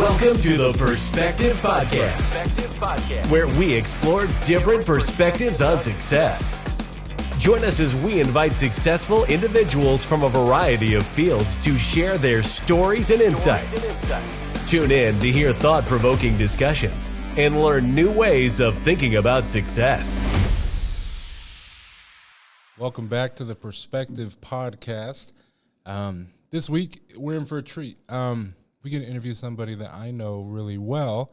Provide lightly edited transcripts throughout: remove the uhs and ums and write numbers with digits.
Welcome to the Perspective Podcast, where we explore different perspectives on success. Join us as we invite successful individuals from a variety of fields to share their stories and insights. Tune in to hear thought-provoking discussions and learn new ways of thinking about success. Welcome back to the Perspective Podcast. This week, we're in for a treat. We get to interview somebody that I know really well,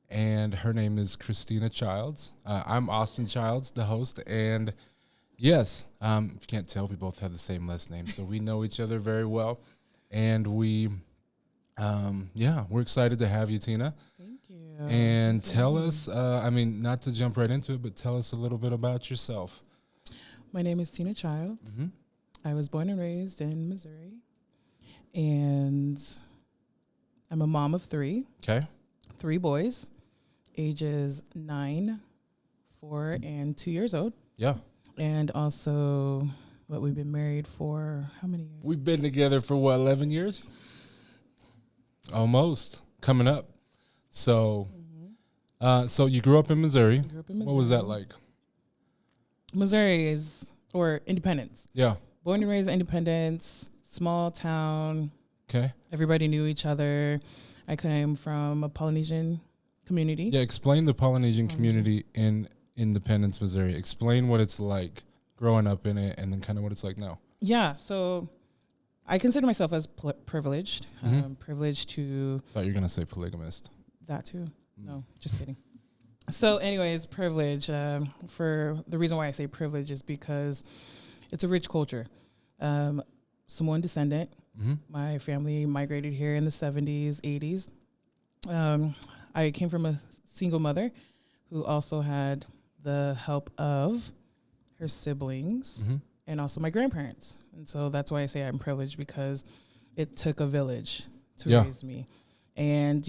and her name is Christina Childs. I'm Austin Childs, the host, and yes, if you can't tell, we both have the same last name, so we know each other very well, and we're excited to have you, Tina. Thank you. And tell us, not to jump right into it, but tell us a little bit about yourself. My name is Tina Childs. Mm-hmm. I was born and raised in Missouri, and I'm a mom of three. Okay. 3 boys, ages 9, 4, and 2 years old. Yeah. And also, we've been married for how many years? We've been together for 11 years? Almost. Coming up. So, so you grew up in Missouri. I grew up in Missouri. What was that like? Missouri or Independence. Yeah. Born and raised in Independence, small town. Okay. Everybody knew each other. I came from a Polynesian community. Yeah, explain the Polynesian community in Independence, Missouri. Explain what it's like growing up in it and then kind of what it's like now. Yeah, so I consider myself as privileged. Privileged to... Thought you were going to say polygamist. That too. No, just kidding. So anyways, privilege. For the reason why I say privilege is because it's a rich culture. Samoan descendant. Mm-hmm. My family migrated here in the 70s, 80s. I came from a single mother who also had the help of her siblings and also my grandparents. And so that's why I say I'm privileged, because it took a village to raise me. And,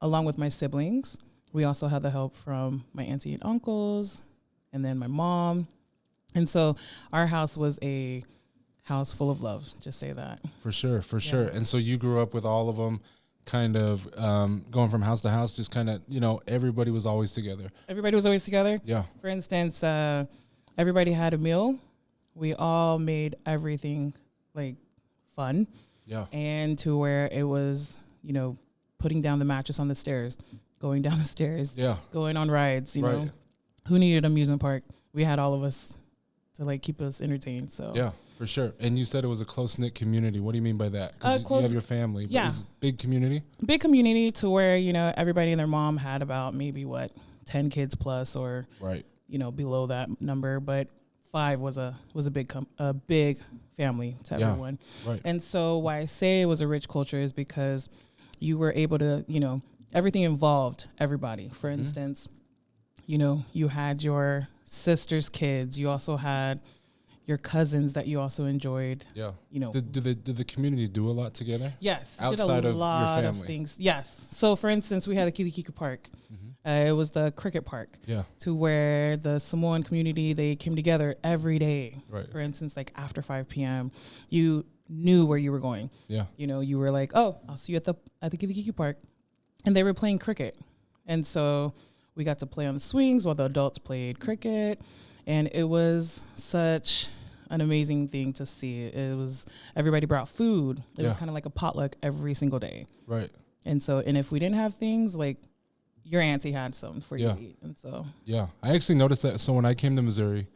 along with my siblings, we also had the help from my auntie and uncles and then my mom. And so our house was a house full of love, just say that. For sure. And so you grew up with all of them kind of going from house to house, just kind of, everybody was always together. Everybody was always together? Yeah. For instance, everybody had a meal. We all made everything, fun. Yeah. And to where it was, putting down the mattress on the stairs, going down the stairs, going on rides, you know. Who needed an amusement park? We had all of us to, keep us entertained, so. Yeah. For sure. And you said it was a close-knit community. What do you mean by that? Because you have your family. But is it big community? Big community to where, everybody and their mom had about maybe, 10 kids plus or, below that number. But 5 was a big family to everyone. Right. And so why I say it was a rich culture is because you were able to, everything involved everybody. For instance, you had your sister's kids. You also had your cousins that you also enjoyed. Yeah. Did the community do a lot together? Yes. Outside did a lot of your of family? things. Yes. So for instance, we had the Kilikiki Park. It was the cricket park. Yeah. To where the Samoan community, they came together every day. Right. For instance, after 5 p.m., you knew where you were going. Yeah. You were like, oh, I'll see you at the Kilikiki Park. And they were playing cricket. And so we got to play on the swings while the adults played cricket. And it was such an amazing thing to see. It was, everybody brought food. It was kind of like a potluck every single day. Right. And if we didn't have things, your auntie had some for you to eat. And so. Yeah. I actually noticed that. So when I came to Missouri,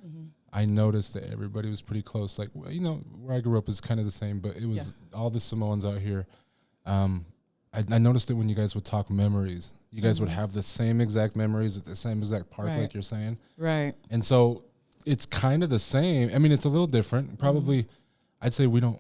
I noticed that everybody was pretty close. Where I grew up is kind of the same, but it was all the Samoans out here. I noticed it when you guys would talk memories. You guys would have the same exact memories at the same exact park, like you're saying. Right. And so it's kind of the same. I mean, it's a little different. Probably, I'd say we don't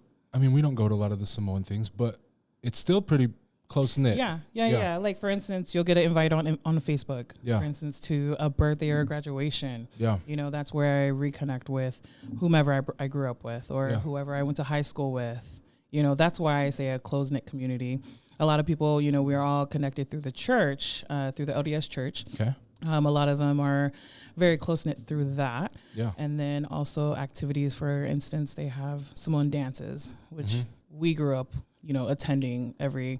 go to a lot of the Samoan things, but it's still pretty close-knit. Yeah. Like, for instance, you'll get an invite on Facebook, for instance, to a birthday or a graduation. Yeah. That's where I reconnect with whomever I grew up with or whoever I went to high school with. That's why I say a close-knit community. A lot of people, we're all connected through the church, through the LDS church. Okay. A lot of them are very close-knit through that. Yeah. And then also activities, for instance, they have Samoan dances, which we grew up, attending every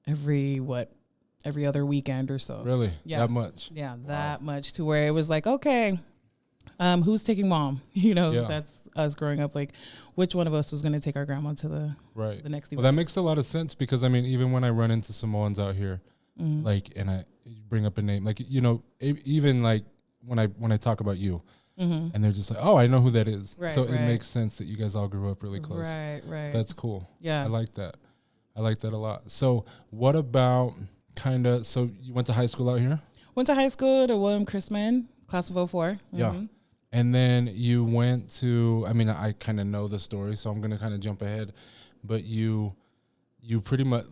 every other weekend or so. Really? Yeah. That much? Yeah, that much, to where it was like, okay, who's taking mom? That's us growing up. Like, which one of us was going to take our grandma to the next event? Well, that makes a lot of sense, because I mean, even when I run into Samoans out here, like, and I bring up a name, like, even like when I talk about you, and they're just like, oh, I know who that is. Right, so it right. makes sense that you guys all grew up really close. Right. That's cool. Yeah. I like that a lot. So what about so you went to high school out here? Went to high school to William Chrisman, class of 04. Yeah. And then you went to, I mean, I kind of know the story, so I'm going to kind of jump ahead. But you pretty much,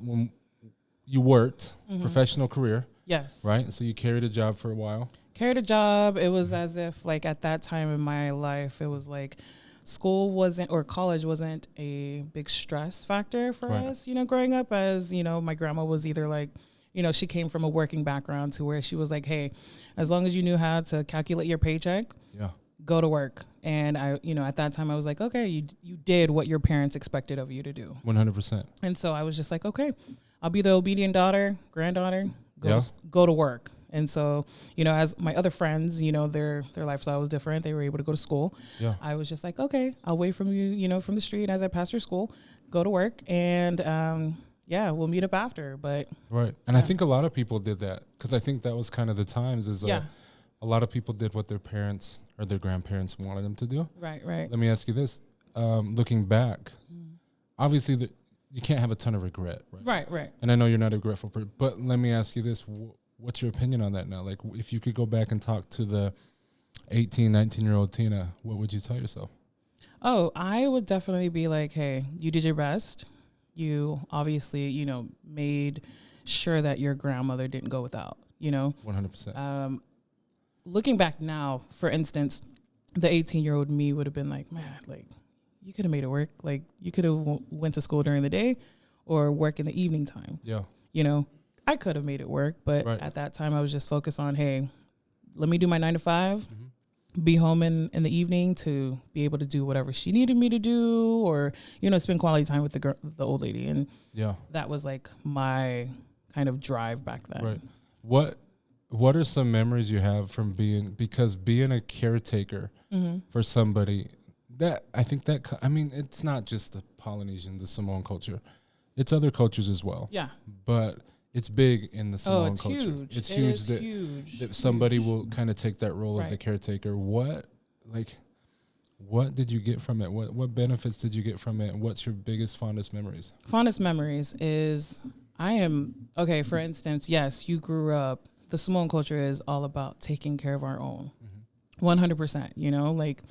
you worked, professional career. Yes. Right? So you carried a job for a while. Carried a job. It was as if, like, at that time in my life, it was like school wasn't, or college wasn't a big stress factor for us, growing up, as, my grandma was either like, she came from a working background to where she was like, hey, as long as you knew how to calculate your paycheck, go to work. And I, at that time I was like, okay, you did what your parents expected of you to do. 100%. And so I was just like, okay, I'll be the obedient daughter, granddaughter, go to work. And so, as my other friends, their lifestyle was different. They were able to go to school. Yeah. I was just like, okay, I'll wait from you, from the street as I pass your school, go to work, and we'll meet up after. But right. And I think a lot of people did that, because I think that was kind of the times a lot of people did what their parents or their grandparents wanted them to do. Right. Let me ask you this. Looking back, obviously you can't have a ton of regret, right? Right. And I know you're not a regretful person, but let me ask you this. What's your opinion on that now? Like, if you could go back and talk to the 18, 19-year-old Tina, what would you tell yourself? Oh, I would definitely be like, hey, you did your best. You obviously, made sure that your grandmother didn't go without, 100%. Looking back now, for instance, the 18-year-old me would have been like, man, like, you could have made it work. Like, you could have went to school during the day or work in the evening time. Yeah. I could have made it work, but at that time I was just focused on, hey, let me do my 9 to 5, be home in the evening to be able to do whatever she needed me to do, or, spend quality time with the old lady. And that was like my kind of drive back then. Right. What are some memories you have from being a caretaker for somebody that, it's not just the Polynesian, the Samoan culture. It's other cultures as well. Yeah. But it's big in the Samoan culture. Huge. It's huge that somebody will kind of take that role as a caretaker. What did you get from it? What benefits did you get from it? And what's your biggest, fondest memories? Fondest memories is for instance, yes, you grew up, the Samoan culture is all about taking care of our own. 100%, like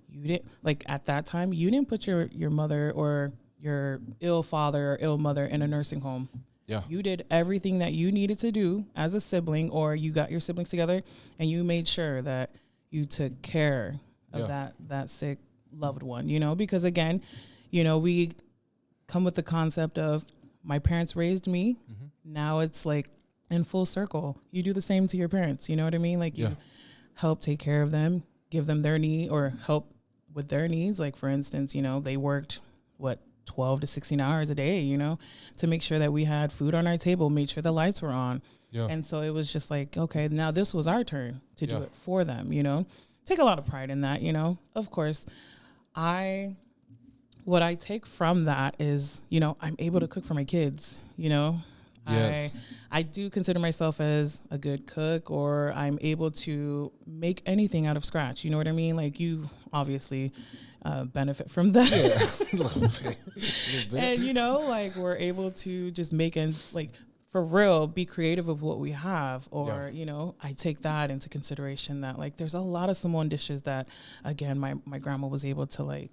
you didn't, like at that time, you didn't put your mother or your ill father or ill mother in a nursing home. Yeah. You did everything that you needed to do as a sibling, or you got your siblings together and you made sure that you took care of that sick loved one, because again, we come with the concept of my parents raised me. Now it's like in full circle. You do the same to your parents. You know what I mean? Like you help take care of them, give them their need, or help with their needs. Like for instance, they worked 12 to 16 hours a day, to make sure that we had food on our table, made sure the lights were on. Yeah. And so it was just like, okay, now this was our turn to do it for them, Take a lot of pride in that, Of course, what I take from that is, I'm able to cook for my kids, Yes. I do consider myself as a good cook, or I'm able to make anything out of scratch. You know what I mean? Like you obviously benefit from that. Yeah. A little bit. And, like we're able to just make for real, be creative of what we have. Or, I take that into consideration that like there's a lot of Samoan dishes that, again, my grandma was able to like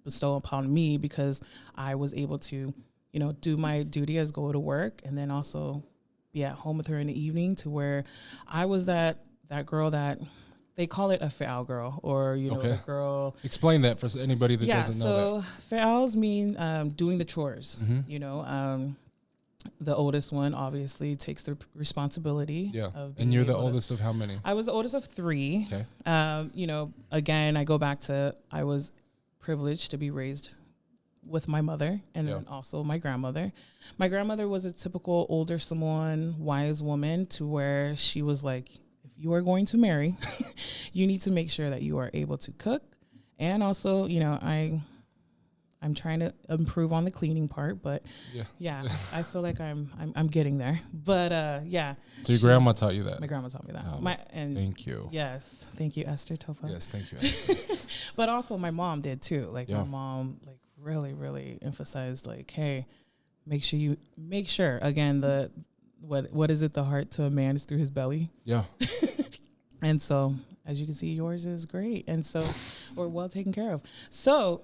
bestow upon me because I was able to do my duty as go to work and then also be at home with her in the evening, to where I was that girl that they call it a fe'au girl, or, the girl. Explain that for anybody that doesn't know that. So fe'aus mean doing the chores, the oldest one obviously takes the responsibility. Yeah. And you're the oldest of how many? I was the oldest of 3. Okay. Again, I go back to, I was privileged to be raised with my mother and then also my grandmother. My grandmother was a typical older Samoan, wise woman to where she was like, if you are going to marry, you need to make sure that you are able to cook. And also, you know, I'm trying to improve on the cleaning part, but I feel like I'm getting there. But yeah. So your grandma taught you that? My grandma taught me that. Oh, thank you. Yes, thank you, Esther Tofa. Yes, thank you, Esther. But also my mom did too. Like my mom, like really emphasized, like, hey, make sure again what is it? The heart to a man is through his belly. Yeah. And so, as you can see, yours is great, and so we're well taken care of. So,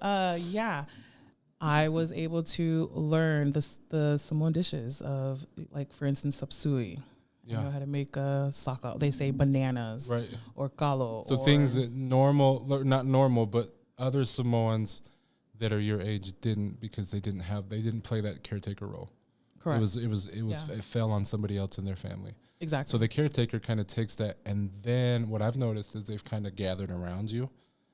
I was able to learn the Samoan dishes of, like, for instance, sapsui. You know how to make saka. They say bananas, right, or kalo. So things that not normal, but other Samoans that are your age didn't, because they didn't play that caretaker role. Correct. It fell on somebody else in their family. Exactly. So the caretaker kind of takes that, and then what I've noticed is they've kind of gathered around you.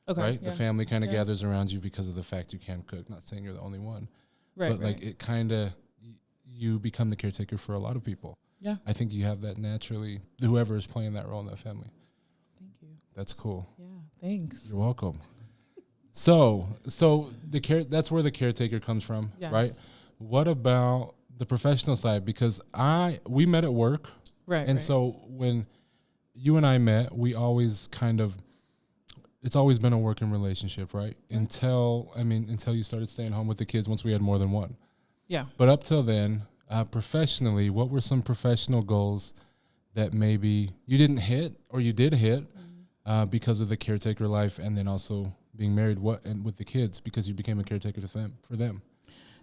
Okay. Right? Yeah. The family kind of gathers around you because of the fact you can cook. Not saying you're the only one. Right. But like it kind of, you become the caretaker for a lot of people. Yeah. I think you have that naturally, whoever is playing that role in that family. Thank you. That's cool. Yeah, thanks. You're welcome. So that's where the caretaker comes from, right? What about the professional side? Because we met at work. Right. And so when you and I met, we always it's always been a working relationship, right? Until you started staying home with the kids once we had more than one. Yeah. But up till then, professionally, what were some professional goals that maybe you didn't hit or you did hit because of the caretaker life, and then also being married and with the kids because you became a caretaker for them?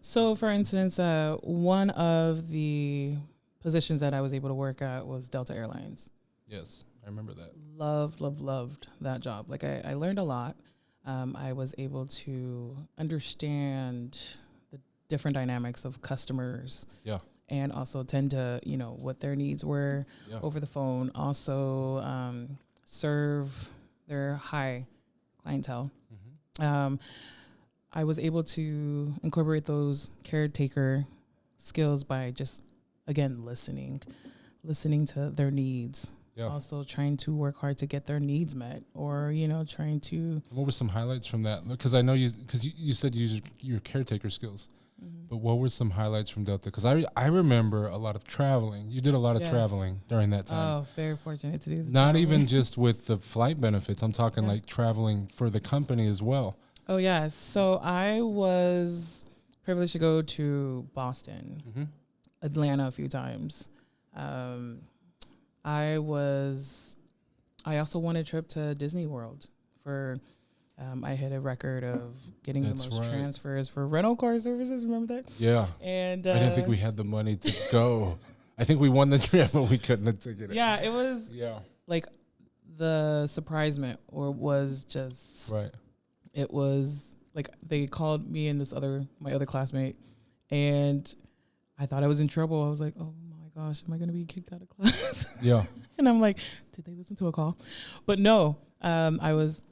So, for instance, one of the positions that I was able to work at was Delta Airlines. Yes, I remember that. Loved that job. Like, I learned a lot. I was able to understand the different dynamics of customers. Yeah. And also tend to, what their needs were over the phone. Also serve their high clientele. Mm-hmm. I was able to incorporate those caretaker skills by just, again, listening to their needs. Yeah. Also trying to work hard to get their needs met, or, trying to... What were some highlights from that? Because I know you said you used your caretaker skills, but what were some highlights from Delta? Because I remember a lot of traveling. You did a lot of traveling during that time. Oh, very fortunate to do this. Not even just with the flight benefits. I'm talking like traveling for the company as well. Oh, yeah. So I was privileged to go to Boston, Atlanta a few times. I also won a trip to Disney World for, I hit a record of getting the most transfers for rental car services. Remember that? Yeah. And I didn't think we had the money to go. I think we won the trip, but we couldn't have taken it. Yeah, it was like the surprisement, or was just right. It was like they called me and my other classmate, and I thought I was in trouble. I was like, oh my gosh, am I going to be kicked out of class? Yeah. And I'm like, did they listen to a call? But no, I was,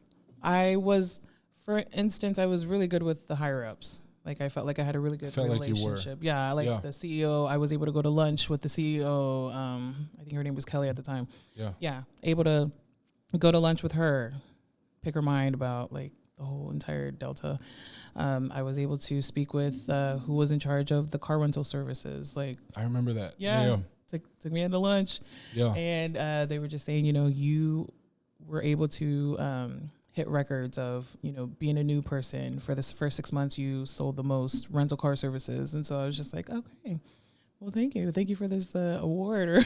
for instance, I was really good with the higher ups. Like, I felt like I had a really good relationship. Like yeah, the CEO. I was able to go to lunch with the CEO. I think her name was Kelly at the time. Yeah. Yeah, able to go to lunch with her, pick her mind about like the whole entire Delta. I was able to speak with who was in charge of the car rental services. Like, I remember that. Yeah. Took me into lunch. Yeah. And they were just saying, you were able to hit records of, being a new person. For this first 6 months, you sold the most rental car services. And so I was just like, okay, well, thank you. Thank you for this award or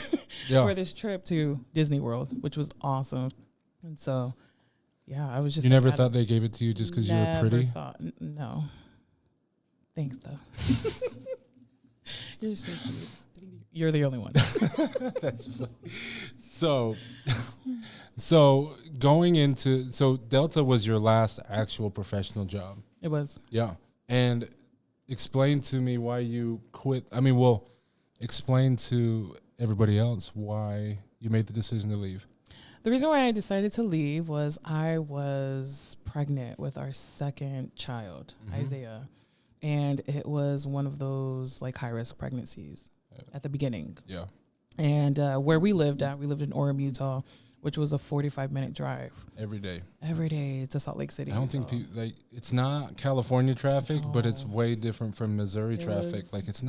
for this trip to Disney World, which was awesome. And so, yeah, I was just... You never thought they gave it to you just because you were pretty? No. Thanks, though. You're so sweet. You're the only one. That's funny. So going into... So Delta was your last actual professional job. It was. Yeah. And explain to me why you quit. Explain to everybody else why you made the decision to leave. The reason why I decided to leave was I was pregnant with our second child, Isaiah. and it was one of those like high risk pregnancies at the beginning. Yeah. And where we lived in Orem, Utah, which was a 45-minute drive Every day to Salt Lake City. I don't think people, like, it's not California traffic, but it's way different from Missouri traffic. Like, it's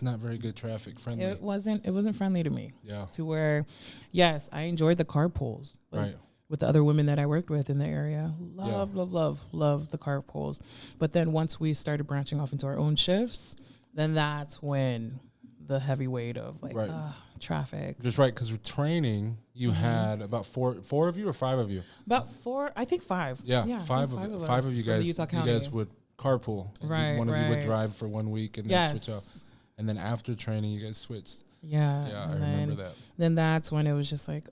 not very good traffic friendly. It wasn't friendly to me. Yeah. To where, yes, I enjoyed the carpools. Right. With the other women that I worked with in the area. Love the carpools. But then once we started branching off into our own shifts, then that's when the heavy weight of like traffic. Just right, because with training, you had about four of you or five of you? About four, I think five. Yeah, five of you guys. Utah You County. guys would carpool. Right, One of you would drive for 1 week and then switch up. And then after training, you guys switched. Yeah. Yeah, I remember that. Then that's when it was just like,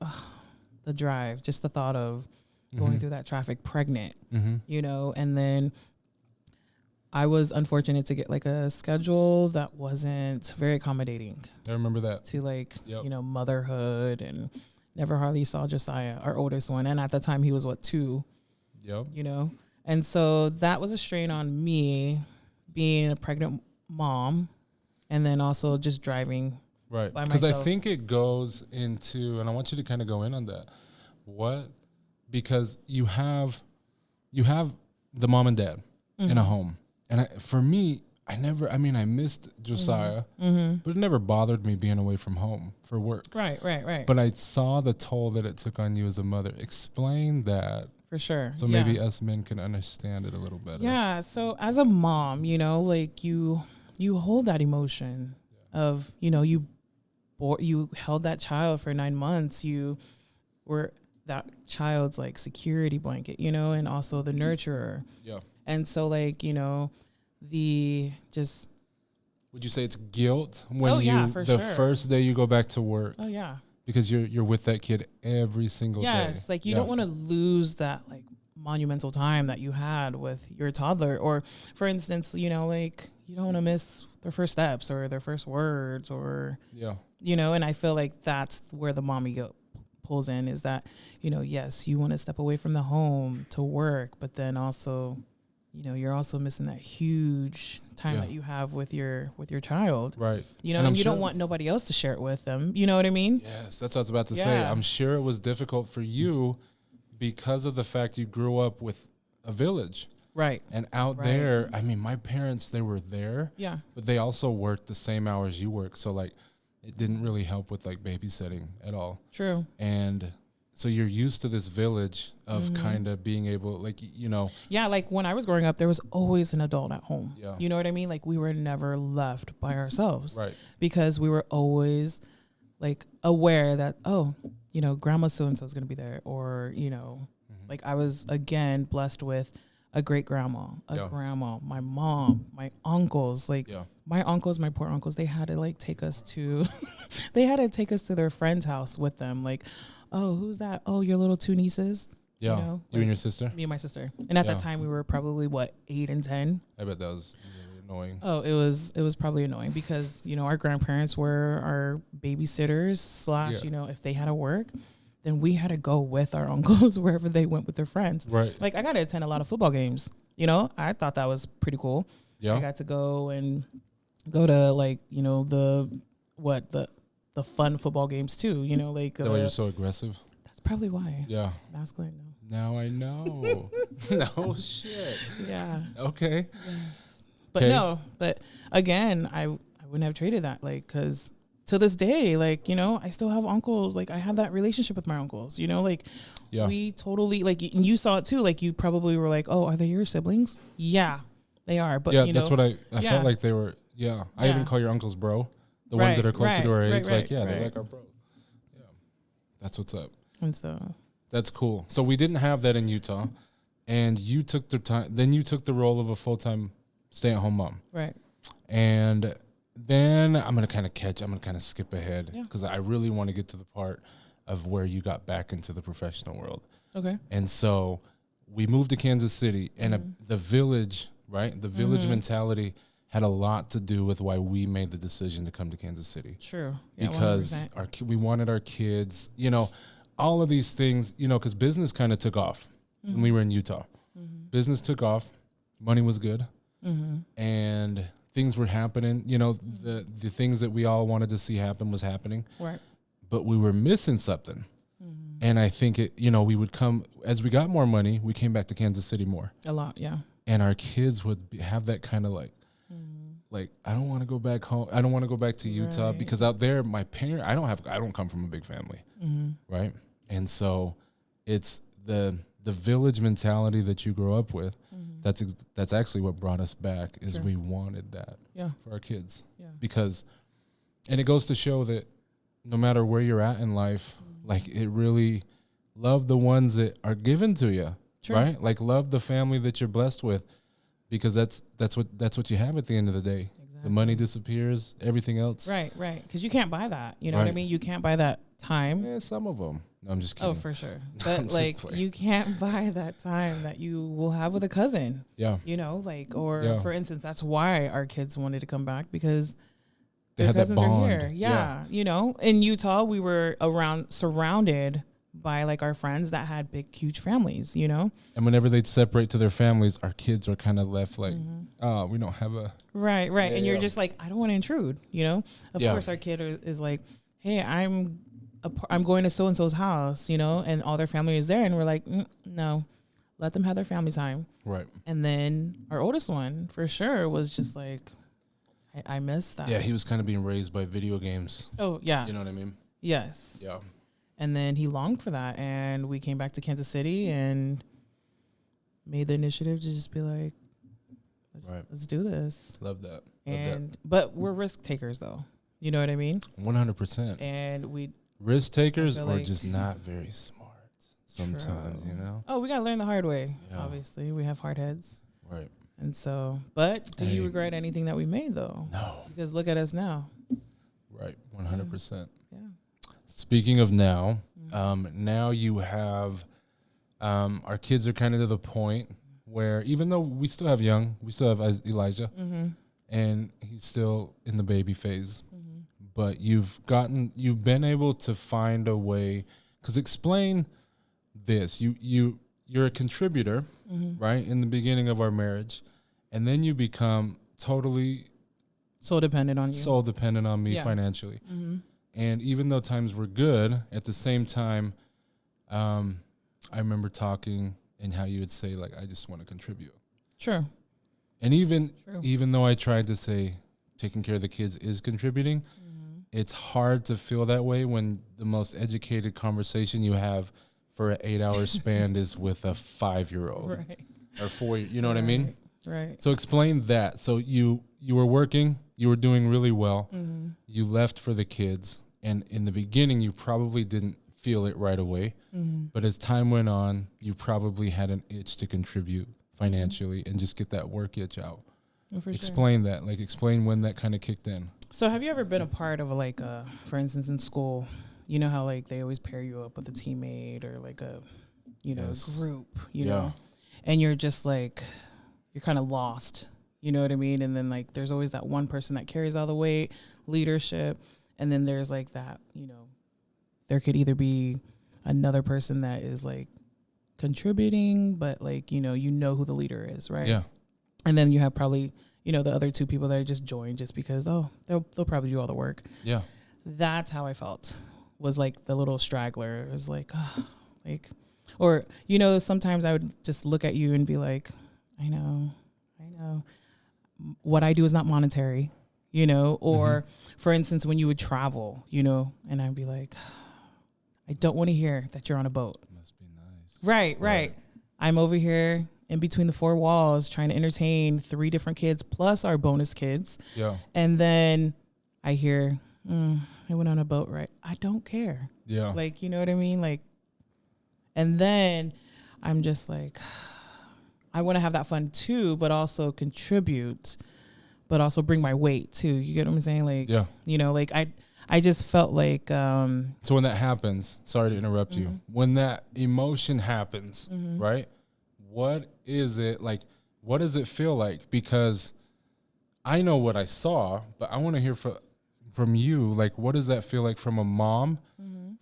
the drive, just the thought of going through that traffic pregnant, and then I was unfortunate to get like a schedule that wasn't very accommodating. I remember that. To like, motherhood, and never hardly saw Josiah, our oldest one. And at the time he was 2, Yep. And so that was a strain on me being a pregnant mom and then also just driving. Right. Because I think it goes into, and I want you to kind of go in on that. Because you have the mom and dad in a home. And for me, I missed Josiah, but it never bothered me being away from home for work. Right. But I saw the toll that it took on you as a mother. Explain that. For sure. So maybe us men can understand it a little better. Yeah. So as a mom, like you hold that emotion of, you held that child for 9 months. You were that child's like security blanket, and also the nurturer. Yeah. And so like, would you say it's guilt when first day you go back to work? Oh yeah. Because you're with that kid every single day. Yes, like you don't want to lose that like monumental time that you had with your toddler, or for instance, like you don't want to miss their first steps or their first words, or and I feel like that's where the mommy pulls in, is that yes, you want to step away from the home to work, but then also you're also missing that huge time that you have with your child. Right. And you don't want nobody else to share it with them. You know what I mean? Yes, that's what I was about to say. I'm sure it was difficult for you because of the fact you grew up with a village. Right. And out there, my parents, they were there. Yeah. But they also worked the same hours you work. So like it didn't really help with like babysitting at all. True. And so you're used to this village of kind of being able, like, Yeah, like when I was growing up, there was always an adult at home. Yeah. You know what I mean? Like we were never left by ourselves. Right. Because we were always like aware that, grandma so-and-so is going to be there. Or, like I was, again, blessed with a great grandma, grandma, my mom, my uncles, my uncles, my poor uncles, they had to like take us to, their friend's house with them. Like, oh, who's that? Oh, your little 2 nieces. Yeah. You and your sister? Me and my sister. And at that time we were probably 8 and 10. I bet that was really annoying. Oh, it was probably annoying because, our grandparents were our babysitters / if they had to work, then we had to go with our uncles wherever they went with their friends. Right. Like I got to attend a lot of football games. I thought that was pretty cool. Yeah. I got to go to like, the fun football games too, like. Is that why you're so aggressive? That's probably why. Yeah. Masculine, no. Now I know. No shit. Yeah. Okay. Yes. But no, but again, I wouldn't have traded that, like, because to this day, like, I still have uncles. Like, I have that relationship with my uncles, like, we totally, like, and you saw it too. Like, you probably were like, oh, are they your siblings? Yeah, they are. But, that's what I felt like they were. Yeah. I even call your uncles bro. The ones that are closer to our age. They're like our bro. Yeah. That's what's up. And so. That's cool. So we didn't have that in Utah, and you took the time. Then you took the role of a full-time stay-at-home mom. Right. And then I'm gonna kind of skip ahead because I really want to get to the part of where you got back into the professional world. Okay. And so we moved to Kansas City, and the village, right? The village mentality had a lot to do with why we made the decision to come to Kansas City. True. Yeah, because we wanted our kids, all of these things, because business kind of took off when we were in Utah. Business took off. Money was good. and things were happening. You know, the things that we all wanted to see happen was happening. Right. But we were missing something. And I think we would come, as we got more money, we came back to Kansas City more. A lot, yeah. And our kids would have that kind of like, I don't want to go back home. I don't want to go back to Utah because out there, my parents, I don't come from a big family. Right. And so it's the village mentality that you grow up with. That's actually what brought us back is we wanted that for our kids. Yeah. Because, and it goes to show that no matter where you're at in life, like it really love the ones that are given to you, right? Like love the family that you're blessed with, because that's what you have at the end of the day. Exactly. The money disappears, everything else. Right. Because you can't buy that. You know what I mean? You can't buy that time. Yeah, some of them. No, I'm just kidding. Oh, for sure. But like you can't buy that time that you will have with a cousin. Yeah. You know, like, or for instance, that's why our kids wanted to come back, because they had that bond. Are here. Yeah. You know, in Utah, we were surrounded by like our friends that had big, huge families, you know? And whenever they'd separate to their families, our kids are kind of left like, oh, we don't have a. Right. Yeah, and you're just like, I don't want to intrude, you know? Of course, our kid is like, hey, I'm going to so-and-so's house, you know? And all their family is there. And we're like, no, let them have their family time. Right. And then our oldest one, for sure, was just like, I miss that. Yeah, he was kind of being raised by video games. Oh, yeah. You know what I mean? Yes. Yeah. And then he longed for that. And we came back to Kansas City and made the initiative to just be like, let's do this. Love that. But we're risk takers, though. You know what I mean? 100%. And risk takers are like just not very smart sometimes, you know? Oh, we got to learn the hard way, obviously. We have hard heads. Right. And so, but do you regret anything that we made, though? No. Because look at us now. Right, 100%. Yeah. Speaking of now, now you have, our kids are kind of to the point where even though we still have Elijah, and he's still in the baby phase, but you've been able to find a way, because explain this, you're a contributor, right, in the beginning of our marriage, and then you become totally soul dependent on me financially. And even though times were good, at the same time, I remember talking and how you would say, like, I just want to contribute. Sure. And even though I tried to say taking care of the kids is contributing, it's hard to feel that way when the most educated conversation you have for an 8-hour span is with a 5-year-old or 4. You know what I mean? Right. So explain that. So you were working, you were doing really well. You left for the kids, and in the beginning you probably didn't feel it right away. But as time went on, you probably had an itch to contribute financially and just get that work itch out. Oh, explain that. Like, explain when that kind of kicked in. So have you ever been a part of for instance, in school, you know how like they always pair you up with a teammate or like a, group, you know, and you're just like, you're kind of lost, you know what I mean? And then like, there's always that one person that carries all the weight, leadership. And then there's like that, there could either be another person that is like contributing, but like, you know who the leader is, right? Yeah. And then you have probably, the other two people that just joined just because, they'll probably do all the work. Yeah. That's how I felt, was like the little straggler. It was like, or, sometimes I would just look at you and be like, I know. What I do is not monetary, or for instance, when you would travel, and I'd be like, I don't want to hear that you're on a boat. Must be nice. Right. I'm over here in between the 4 walls trying to entertain 3 different kids plus our bonus kids. Yeah. And then I hear, I went on a boat, right? I don't care. Yeah. Like, you know what I mean? Like, and then I'm just like, I want to have that fun too, but also contribute, but also bring my weight too. You get what I'm saying? Like, like I just felt like. So when that happens, sorry to interrupt you, when that emotion happens, right? What is it like? What does it feel like? Because I know what I saw, but I want to hear from you. Like, what does that feel like from a mom,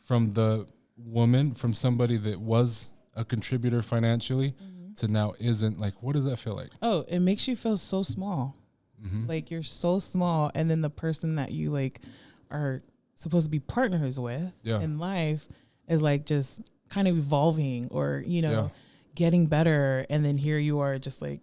from the woman, from somebody that was a contributor financially, to now isn't, like, what does that feel like? Oh, it makes you feel so small. Like you're so small, and then the person that you like are supposed to be partners with in life is like just kind of evolving or, you know, getting better. And then here you are just like,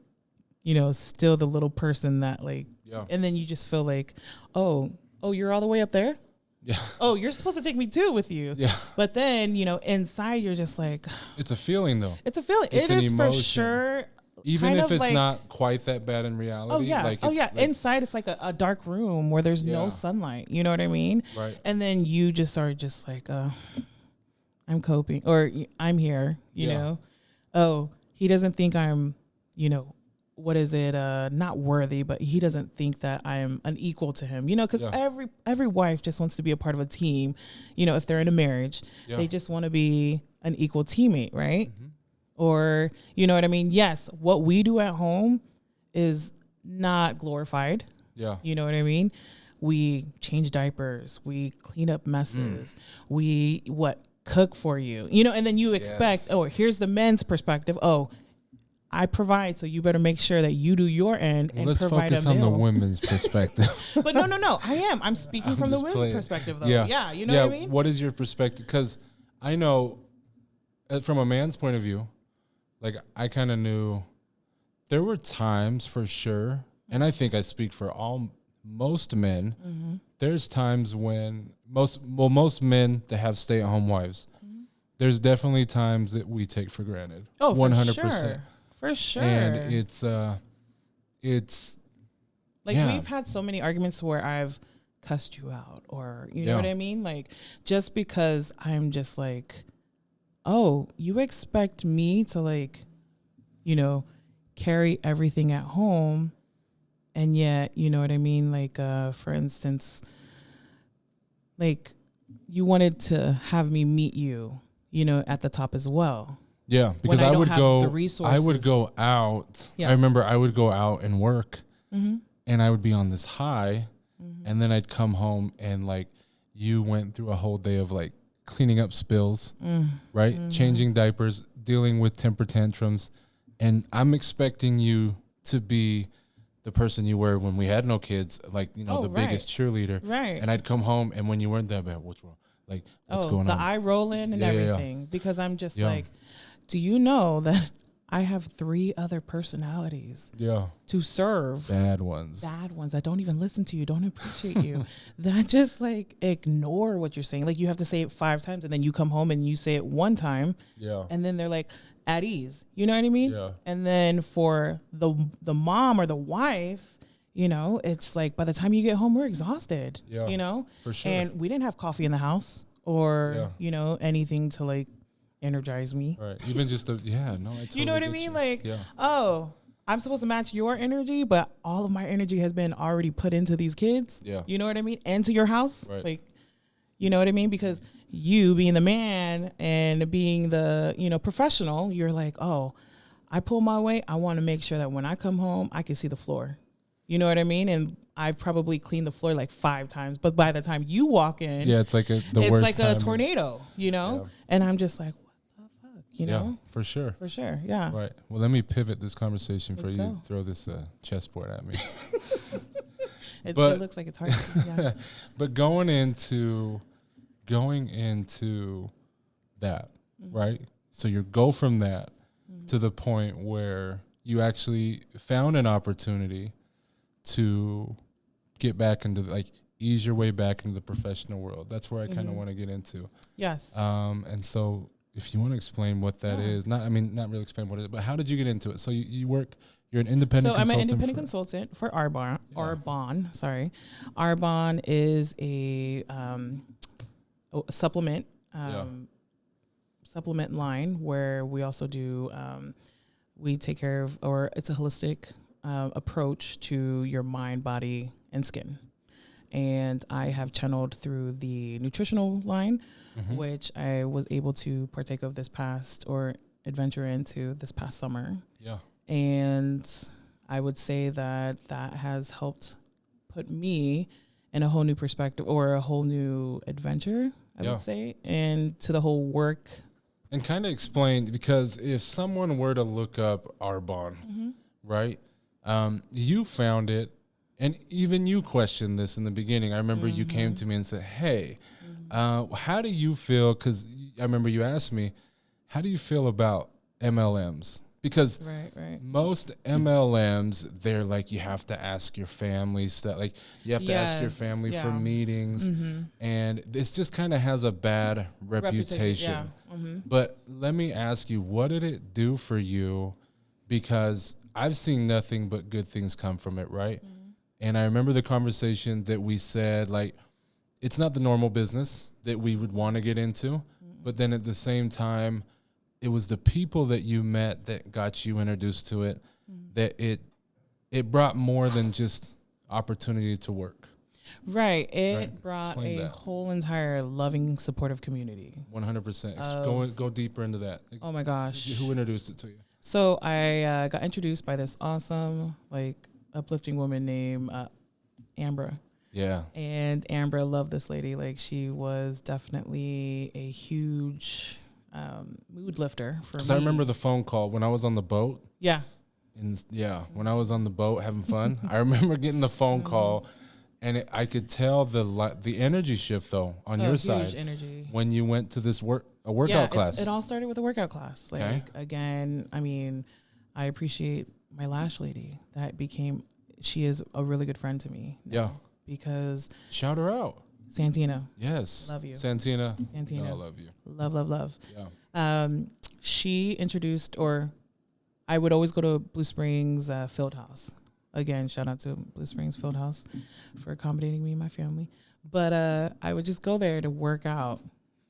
you know, still the little person that like, and then you just feel like, oh, you're all the way up there. Yeah. Oh, you're supposed to take me too with you. Yeah. But then, you know, inside you're just like, it's a feeling though. It's a feeling. It is for sure. Even if it's like, not quite that bad in reality. Oh, yeah. Like Like, inside, it's like a dark room where there's no sunlight. You know what I mean? Right. And then you just are just like, I'm coping. Or I'm here, you know? Oh, he doesn't think I'm, you know, what is it? Not worthy, but he doesn't think that I am unequal to him. You know, because every wife just wants to be a part of a team. You know, if they're in a marriage, they just want to be an equal teammate, right? Or, you know what I mean? Yes, what we do at home is not glorified. Yeah. You know what I mean? We change diapers. We clean up messes. We, cook for you. You know, and then you expect, here's the men's perspective. Oh, I provide, so you better make sure that you do your end and let's provide a meal. Let's focus on the women's perspective. But no. I'm speaking from the women's perspective, though. Yeah, you know what I mean? What is your perspective? Because I know from a man's point of view, like, I kind of knew there were times for sure, and I think I speak for most men, there's times when most men that have stay-at-home wives, there's definitely times that we take for granted. Oh, 100%. For sure. And it's like, we've had so many arguments where I've cussed you out, or, you know what I mean? Like, just because I'm just like, oh, you expect me to, like, you know, carry everything at home, and yet, you know what I mean? Like, for instance, like, you wanted to have me meet you, you know, at the top as well. Yeah, because I would go out. Yeah. I remember I would go out and work, and I would be on this high, and then I'd come home and, like, you went through a whole day of, like, cleaning up spills, right? Changing diapers, dealing with temper tantrums. And I'm expecting you to be the person you were when we had no kids, like, you know, biggest cheerleader. Right. And I'd come home, and when you weren't that bad, what's wrong? Like, what's going on? The eye rolling and everything. Because I'm just like, do you know that I have 3 other personalities to serve? Bad ones that don't even listen to you, don't appreciate you, that just, like, ignore what you're saying. Like, you have to say it 5 times, and then you come home and you say it 1 time, and then they're like at ease. You know what I mean? Yeah. And then for the mom or the wife, you know, it's like by the time you get home, we're exhausted. Yeah, you know, for sure. And we didn't have coffee in the house or you know, anything to, like, energize me. Right. Even just I totally you know what I mean? Like, oh, I'm supposed to match your energy, but all of my energy has been already put into these kids. Yeah. You know what I mean? And to your house. Right. Like, you know what I mean? Because you being the man and being the, you know, professional, you're like, oh, I pull my weight. I want to make sure that when I come home, I can see the floor. You know what I mean? And I've probably cleaned the floor like 5 times, but by the time you walk in, it's like the worst it's like a tornado, you know? Yeah. And I'm just like, you know? For sure. For sure, yeah. Right. Well, let me pivot this conversation for you to throw this chessboard at me. It looks like it's hard. But going into that, right? So you go from that to the point where you actually found an opportunity to get back into, like, ease your way back into the professional world. That's where I kind of want to get into. Yes. And so, if you want to explain what that is, not really explain what it is, but how did you get into it? So you're an independent consultant. So I'm an independent consultant for Arbonne. Arbonne, sorry. Arbonne is a supplement line where we also do, we take care of, or it's a holistic approach to your mind, body, and skin. And I have channeled through the nutritional line, which I was able to partake of adventure into this past summer. Yeah. And I would say that has helped put me in a whole new perspective, or a whole new adventure, I would say, and to the whole work And kind of explain, because if someone were to look up Arbonne, right, you found it, and even you questioned this in the beginning. I remember you came to me and said, hey, how do you feel? Because I remember you asked me, how do you feel about MLMs? Because most MLMs, they're like, you have to ask your family stuff. Like, you have to ask your family for meetings. And this just kind of has a bad reputation. But let me ask you, what did it do for you? Because I've seen nothing but good things come from it, right? And I remember the conversation that we said, like, it's not the normal business that we would want to get into. But then at the same time, it was the people that you met that got you introduced to it, that it brought more than just opportunity to work. Right. It brought whole entire loving, supportive community. 100%. Go deeper into that. Oh my gosh. Who introduced it to you? So I got introduced by this awesome, like, uplifting woman named Ambra. Yeah. And Ambra loved this lady. Like, she was definitely a huge mood lifter for me. Because I remember the phone call when I was on the boat. Yeah. When I was on the boat having fun, I remember getting the phone call, and I could tell the energy shift though on your side. Huge energy. When you went to this workout class. It all started with a workout class. Like, again, I mean, I appreciate my lash lady. She is a really good friend to me. Yeah. Because shout her out. Santina. Yes. Love you. Santina. I love you. Love. Yeah. She introduced, or I would always go to Blue Springs Field House. Again, shout out to Blue Springs Field House for accommodating me and my family. But I would just go there to work out,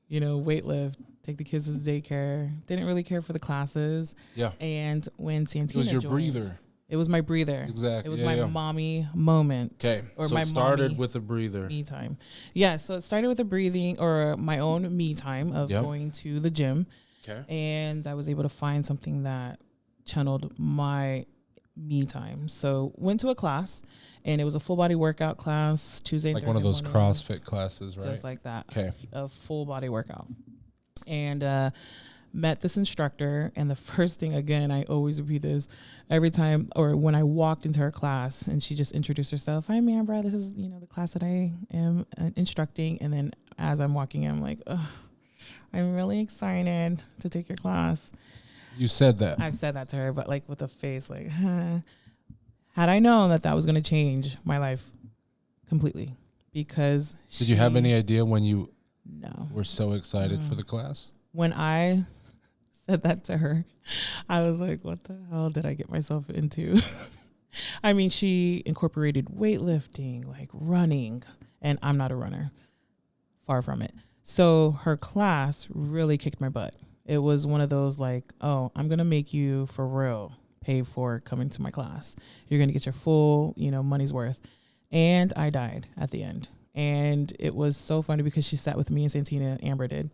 weight lift, take the kids to the daycare. Didn't really care for the classes. Yeah. And when Santina joined. It was your joined, breather. It was my breather. Exactly. It was my mommy moment. Okay. So it started with a breather. Me time. Yeah. So it started with a breathing, or my own me time of going to the gym. Okay. And I was able to find something that channeled my me time. So went to a class, and it was a full body workout class, Tuesday and Thursday. Like one of those CrossFit classes, right? Just like that. Okay. A full body workout. And met this instructor, and the first thing, again, I always repeat this every time, or when I walked into her class, and she just introduced herself. Hi, Ambra. This is, the class that I am instructing. And then as I'm walking in, I'm like, I'm really excited to take your class. You said that. I said that to her, but like with a face like, had I known that was going to change my life completely. Because did you have any idea when you were so excited for the class? When I said that to her, I was like, what the hell did I get myself into? I mean, she incorporated weightlifting, like running, and I'm not a runner. Far from it. So her class really kicked my butt. It was one of those like, oh, I'm going to make you for real pay for coming to my class. You're going to get your full, money's worth. And I died at the end. And it was so funny because she sat with me and Santina, Ambra did.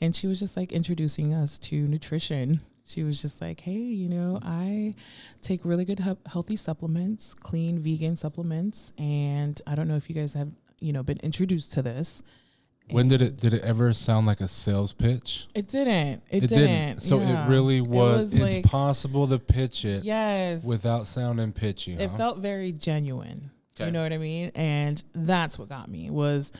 And she was just like introducing us to nutrition. She was just like, hey, I take really good healthy supplements, clean vegan supplements. And I don't know if you guys have, been introduced to this. When did it ever sound like a sales pitch? It didn't. It didn't. So it really was. It's like, possible to pitch it. Yes. Without sounding pitchy. It felt very genuine. Okay. You know what I mean? And that's what got me was,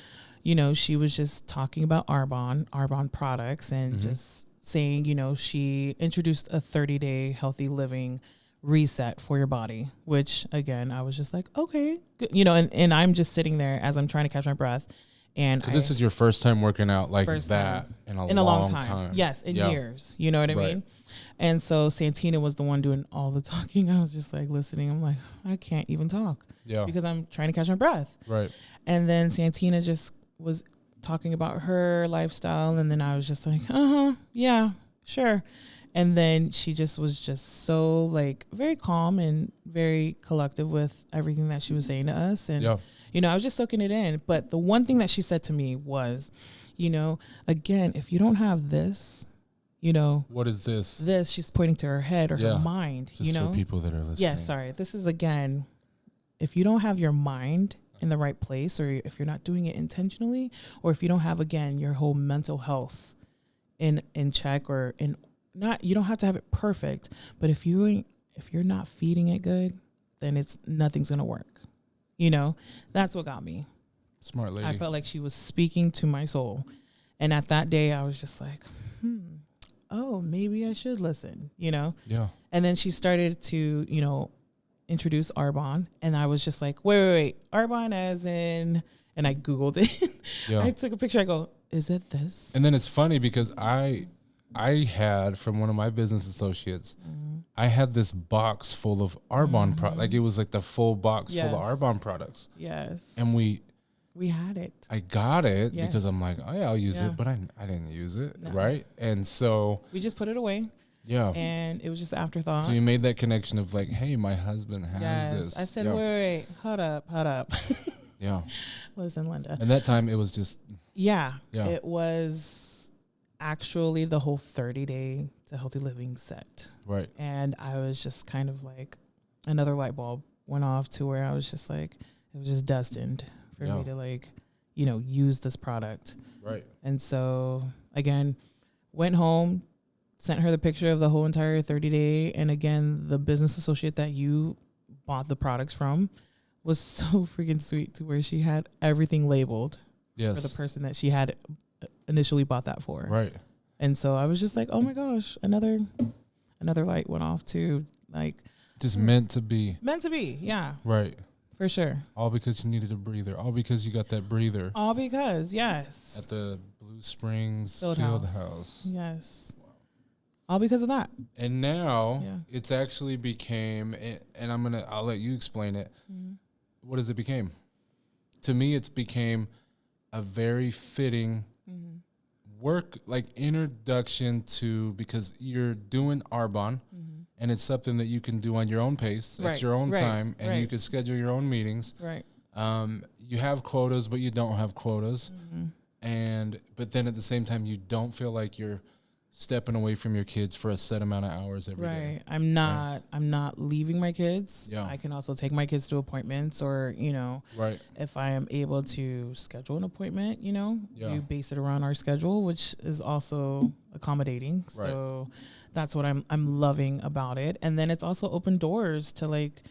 she was just talking about Arbonne products, and just saying, she introduced a 30-day healthy living reset for your body, which again, I was just like, okay, good. And I'm just sitting there as I'm trying to catch my breath. And because this is your first time working out like that in a long time. Yes, in years. You know what I mean? And so Santina was the one doing all the talking. I was just like listening. I'm like, I can't even talk. Yeah. Because I'm trying to catch my breath. Right. And then Santina just was talking about her lifestyle. And then I was just like, yeah, sure. And then she just was just so like very calm and very collective with everything that she was saying to us. And, I was just soaking it in. But the one thing that she said to me was, again, if you don't have this, what is this? This, she's pointing to her head or her mind, just for people that are listening. Yeah, sorry. This is, again, if you don't have your mind in the right place, or if you're not doing it intentionally, or if you don't have, again, your whole mental health in check or in not, you don't have to have it perfect, but if you're not feeding it good, then nothing's going to work. You know, that's what got me. Smart lady. I felt like she was speaking to my soul. And at that day, I was just like, oh, maybe I should listen, you know? Yeah. And then she started to, you know, introduce Arbonne. And I was just like, wait. Arbonne as in, and I Googled it. Yeah. I took a picture. I go, is it this? And then it's funny because I had from one of my business associates, I had this box full of Arbonne products. Like it was like the full box full of Arbonne products. Yes. And we had it. I got it Yes. because I'm like, oh yeah, I'll use it, but I didn't use it, right? And so we just put it away. Yeah. And it was just afterthought. So you made that connection of like, hey, my husband has this. I said, wait, hold up. Yeah. Listen, Linda. And that time it was just. Yeah. It was actually the whole 30-day to healthy living set. Right. And I was just kind of like, another light bulb went off to where I was just like, it was just destined for me to like, you know, use this product. Right. And so again, went home, sent her the picture of the whole entire 30-day. And again, the business associate that you bought the products from was so freaking sweet to where she had everything labeled for the person that she had initially bought that for. Right. And so I was just like, oh my gosh, another light went off to like. Just meant to be. Meant to be. Yeah. Right. For sure. All because you needed a breather. All because you got that breather. All because, yes. At the Blue Springs Field House. Yes. Wow. All because of that. And now it's actually became, and I'll let you explain it. Mm-hmm. What has it became? To me, it's became a very fitting work, like introduction to, because you're doing Arbonne, and it's something that you can do on your own pace, at your own time, and you can schedule your own meetings. Right. You have quotas, but you don't have quotas. But then at the same time, you don't feel like you're stepping away from your kids for a set amount of hours every day. I'm not leaving my kids. Yeah. I can also take my kids to appointments, or, you know, if I am able to schedule an appointment, you know, you base it around our schedule, which is also accommodating. So that's what I'm loving about it. And then it's also opened doors to, like,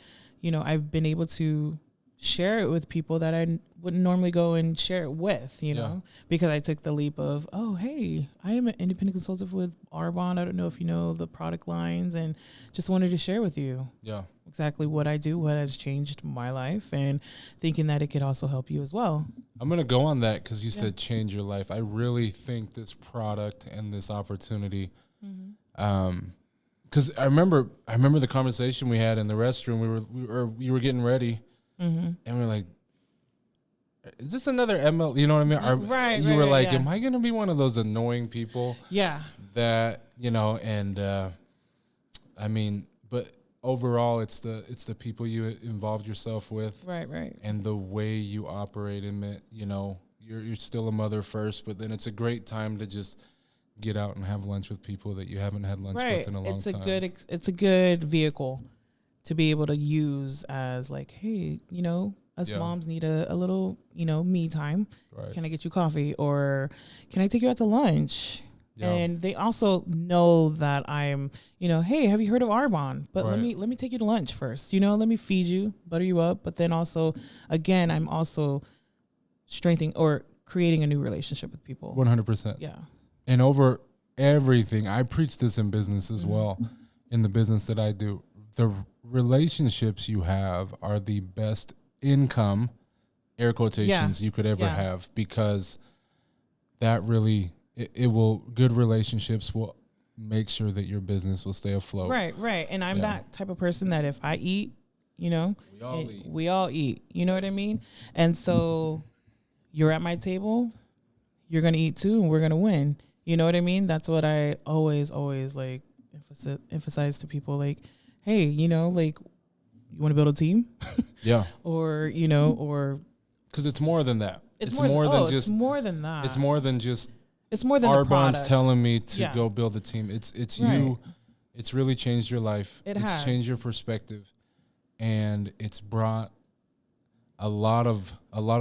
you know, I've been able to share it with people that I wouldn't normally go and share it with, you know, because I took the leap of, oh, hey, I am an independent consultant with Arbonne. I don't know if you know the product lines, and just wanted to share with you exactly what I do, what has changed my life, and thinking that it could also help you as well. I'm going to go on that because you said change your life. I really think this product and this opportunity, because I remember the conversation we had in the restroom. We were getting ready. And we're like, is this another ML? You know what I mean? You were like, am I going to be one of those annoying people? Yeah. That, you know, and I mean, but overall, it's the people you involved yourself with. Right. And the way you operate in it, you know, you're still a mother first, but then it's a great time to just get out and have lunch with people that you haven't had lunch with in a long time. It's a good vehicle to be able to use as like, hey, you know, us moms need a little, you know, me time. Right. Can I get you coffee, or can I take you out to lunch? Yeah. And they also know that I'm, you know, hey, have you heard of Arbonne? But let me take you to lunch first. You know, let me feed you, butter you up. But then also, again, I'm also strengthening or creating a new relationship with people. 100%. Yeah. And over everything, I preach this in business as well, in the business that I do. The relationships you have are the best income, air quotations, you could ever have, because that really, good relationships will make sure that your business will stay afloat. Right. And I'm that type of person that if I eat, you know, we all eat, you know what I mean? And so you're at my table, you're going to eat too, and we're going to win. You know what I mean? That's what I always like emphasize to people, like, hey, you know, like, you want to build a team? Or, you know, or. Because it's more than that. It's more than that. It's more than Arbonne's the product. telling me to go build a team. It's you. It's really changed your life. It's changed your perspective. And it's brought a lot of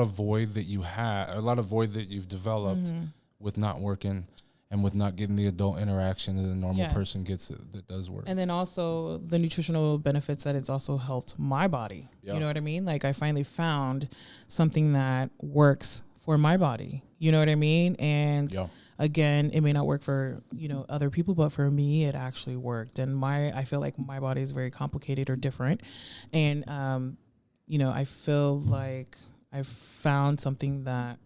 void that you had, a lot of void that you've developed with not working. and with not getting the adult interaction that a normal Yes. person gets, that does work. And then also the nutritional benefits that it's also helped my body. Yeah. You know what I mean? Like I finally found something that works for my body. You know what I mean? And Yeah. again, it may not work for, other people, but for me, it actually worked. And I feel like my body is very complicated or different. And, I feel like I've found something that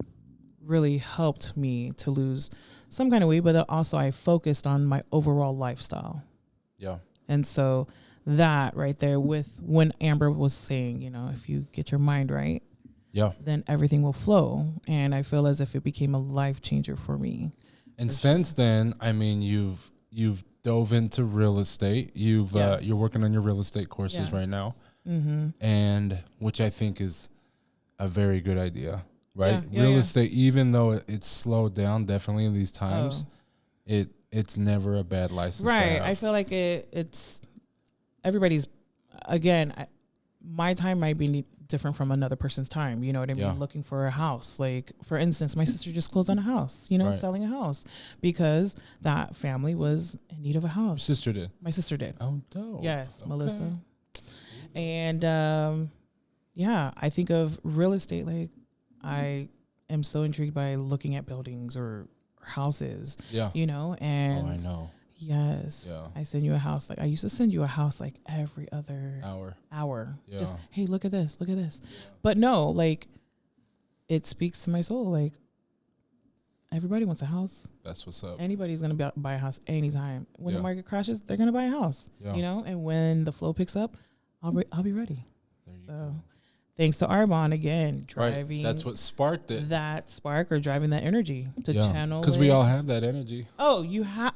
really helped me to lose some kind of weight, but also I focused on my overall lifestyle. Yeah. And so that right there with when Amber was saying, if you get your mind right, Yeah. then everything will flow. And I feel as if it became a life changer for me. And since then, I mean, you've dove into real estate. Yes. You're working on your real estate courses right now, and which I think is a very good idea, right? Yeah, real yeah. estate, even though it's slowed down, definitely in these times, it's never a bad license. Right. To have. I feel like it's everybody's. Again, my time might be different from another person's time. You know what I mean? Yeah. Looking for a house. Like, for instance, my sister just closed on a house, Right. selling a house because that family was in need of a house. Sister did. My sister did. Oh, dope. Yes, Okay. Melissa. And I think of real estate. Like, I am so intrigued by looking at buildings or houses, Yeah. and Oh, I know. yes, Yeah. I send you a house. Like, I used to send you a house like every other Hour. Yeah. Just, hey, look at this. But no, like, it speaks to my soul. Like, everybody wants a house. That's what's up. Anybody's going to buy a house anytime. When Yeah. the market crashes, they're going to buy a house, Yeah. and when the flow picks up, I'll be ready. There you So go. thanks to Arbonne again, Right. driving That's what sparked it. that spark or driving that energy to channel. Because we all have that energy. Oh,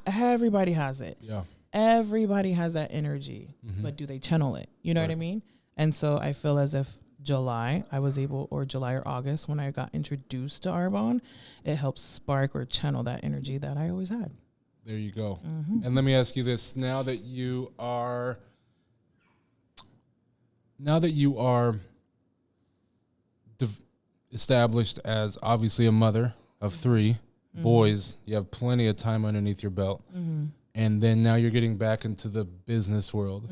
everybody has it. Yeah. Everybody has that energy, but do they channel it? You know what I Right. mean? And so I feel as if July or August, when I got introduced to Arbonne, it helps spark or channel that energy that I always had. There you go. And let me ask you this: now that you are established as obviously a mother of 3 boys, you have plenty of time underneath your belt, and then now you're getting back into the business world,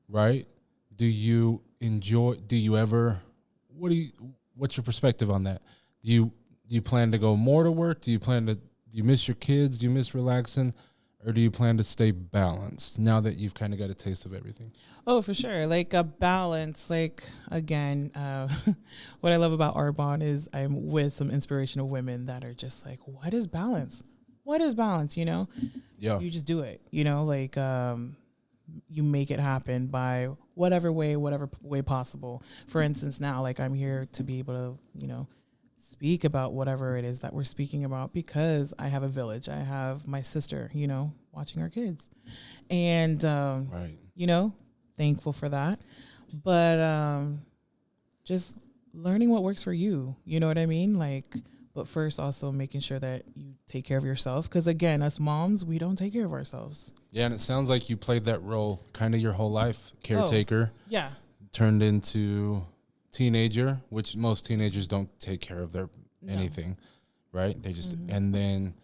right? What's your perspective on that? Do you plan to go more to work? Do you miss your kids? Do you miss relaxing? Or do you plan to stay balanced now that you've kind of got a taste of everything? Oh, for sure. Like a balance. Like, again, what I love about Arbonne is I'm with some inspirational women that are just like, what is balance? What is balance? Yeah. You just do it, like, you make it happen by whatever way possible. For instance, now, like, I'm here to be able to, speak about whatever it is that we're speaking about because I have a village. I have my sister, watching our kids, and, Right. Thankful for that. But just learning what works for you. You know what I mean? Like, but first also making sure that you take care of yourself. Because again, us moms, we don't take care of ourselves. Yeah, and it sounds like you played that role kind of your whole life. Caretaker. Yeah. Turned into teenager, which most teenagers don't take care of their anything, right? They just, and then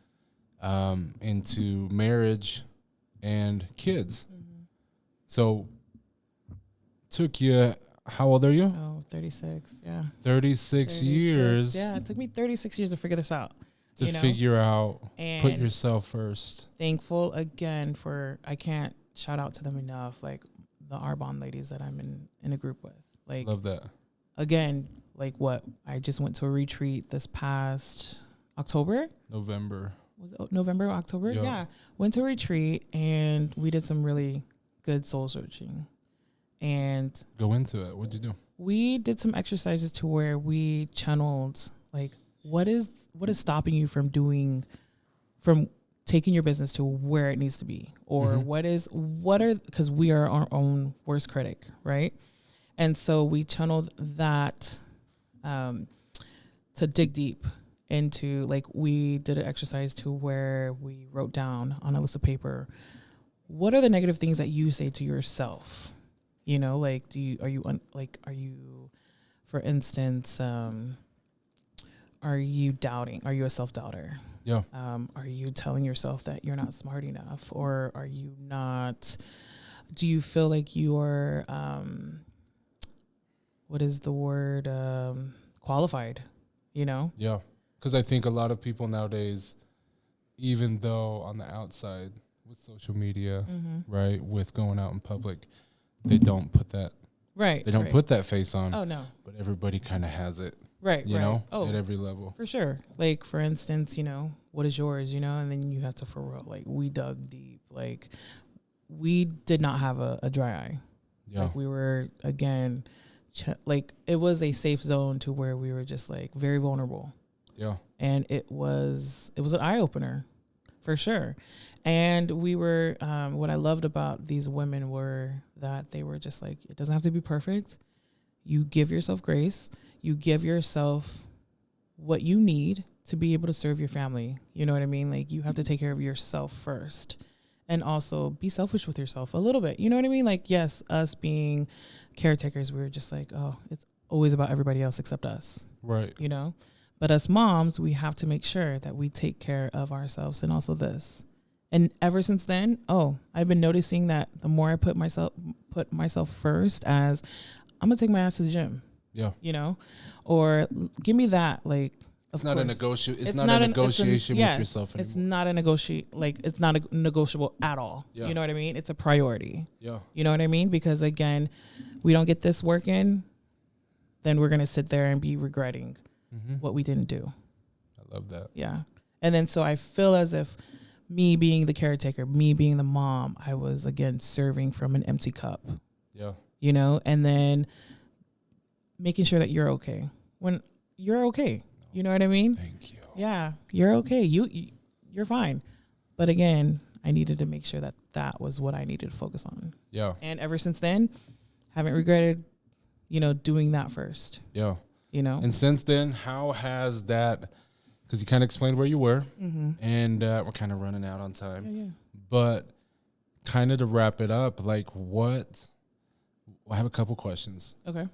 into marriage and kids. So took you, how old are you? Oh, 36. Yeah. 36 years. Yeah. It took me 36 years to figure this out. To figure out, and put yourself first. Thankful again I can't shout out to them enough. Like the Arbonne ladies that I'm in a group with. Like, Love that. Again, like I just went to a retreat this past October. November. Was it November, October? Yeah. Yeah. Went to a retreat and we did some really good soul searching. And Go into it. What'd you do? we did some exercises to where we channeled like what is stopping you from taking your business to where it needs to be, or because we are our own worst critic, right? And so we channeled that to dig deep into, like, we did an exercise to where we wrote down on a list of paper, what are the negative things that you say to yourself? Like, are you, for instance, Are you doubting? Are you a self-doubter? Yeah. Are you telling yourself that you're not smart enough, or are you not? Do you feel like you are? What is the word? Qualified. You know? Yeah. Because I think a lot of people nowadays, even though on the outside with social media, right, with going out in public, they don't put that. Right. They don't put that face on. Oh no. But everybody kind of has it. Right. You know, Oh, at every level. for sure. Like, for instance, you know, what is yours, you know, and then you have to, for real, like, we dug deep. Like, we did not have a dry eye. Yeah. Like, we were, again, like, it was a safe zone to where we were just, like, very vulnerable. Yeah. And it was an eye-opener, for sure. And we were, what I loved about these women were that they were just like, it doesn't have to be perfect. You give yourself grace. You give yourself what you need to be able to serve your family. You know what I mean? Like, you have to take care of yourself first, and also be selfish with yourself a little bit. You know what I mean? Like, yes, us being caretakers, we were just like, oh, it's always about everybody else except us. Right. You know? But as moms, we have to make sure that we take care of ourselves and also this. And ever since then, I've been noticing that the more I put myself first, as I'm going to take my ass to the gym. Yeah. You know, or give me that, like, it's not a negotiation. It's not a negotiation with yourself anymore. It's not a it's not a negotiable at all. Yeah. You know what I mean? It's a priority. Yeah. You know what I mean? Because again, we don't get this working, then we're going to sit there and be regretting what we didn't do. I love that. Yeah. And then, so I feel as if me being the caretaker, me being the mom, I was, again, serving from an empty cup. Yeah. You know, and then making sure that you're okay when you're okay. You know what I mean? Thank you. Yeah, you're okay. You're fine. But again, I needed to make sure that that was what I needed to focus on. Yeah. And ever since then, haven't regretted, you know, doing that first. Yeah. You know? And since then, how has that, because you kind of explained where you were, and we're kind of running out on time. Yeah. But kind of to wrap it up, like I have a couple questions. Okay.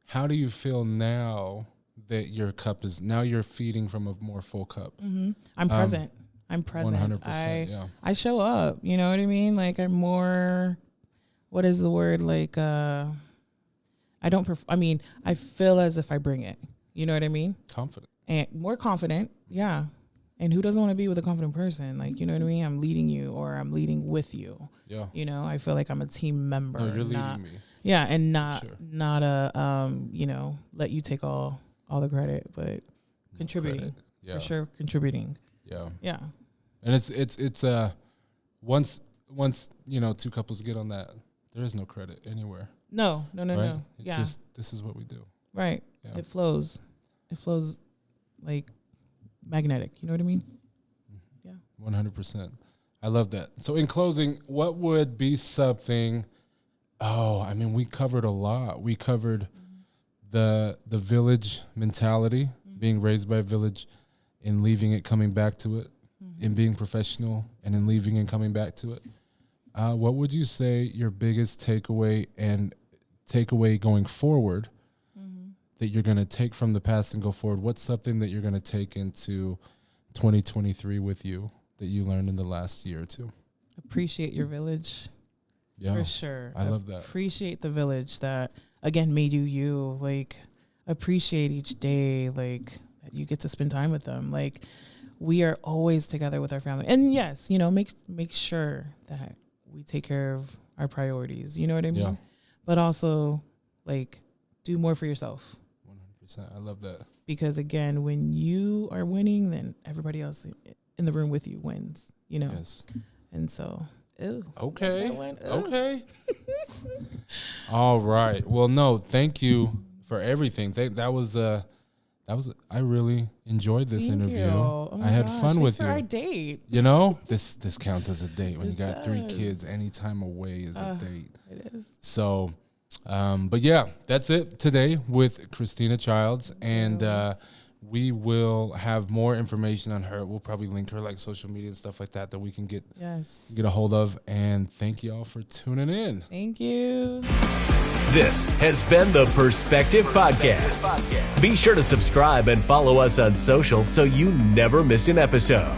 How do you feel now that your cup is, now you're feeding from a more full cup? I'm present. I'm present. 100%, I show up. You know what I mean? Like, I'm more, what is the word? Like, I feel as if I bring it. You know what I mean? Confident. And more confident. Yeah. And who doesn't want to be with a confident person? Like, you know what I mean? I'm leading you, or I'm leading with you. Yeah. You know, I feel like I'm a team member. No, you're leading me. Yeah. And not a, you know, let you take all the credit, but contributing. Yeah. For sure. Contributing. Yeah. Yeah. And it's once, you know, two couples get on that, there is no credit anywhere. No. Right? It's just, this is what we do. Right. Yeah. It flows like magnetic. You know what I mean? Yeah. 100%. I love that. So in closing, what would be something, we covered a lot. We covered the village mentality, being raised by a village and leaving it, coming back to it, and being professional, and then leaving and coming back to it. What would you say your biggest takeaway going forward that you're going to take from the past and go forward? What's something that you're going to take into 2023 with you that you learned in the last year or two? Appreciate your village. Yeah. For sure. I love that. Appreciate the village that, again, made you. Like, appreciate each day, like, that you get to spend time with them. Like, we are always together with our family. And yes, you know, make sure that we take care of our priorities. You know what I mean? Yeah. But also, like, do more for yourself. 100%. I love that. Because, again, when you are winning, then everybody else in the room with you wins, you know? Yes. And so, okay. All right. Well, no, thank you for everything. I really enjoyed this interview. Oh, I had fun with you. For our date. You know, this counts as a date. When you got 3 kids, any time away is a date. It is. So, but yeah, that's it today with Christina Childs, and we will have more information on her. We'll probably link her like social media and stuff like that we can get a hold of. And thank you all for tuning in. Thank you. This has been the Perspective Podcast. Be sure to subscribe and follow us on social so you never miss an episode.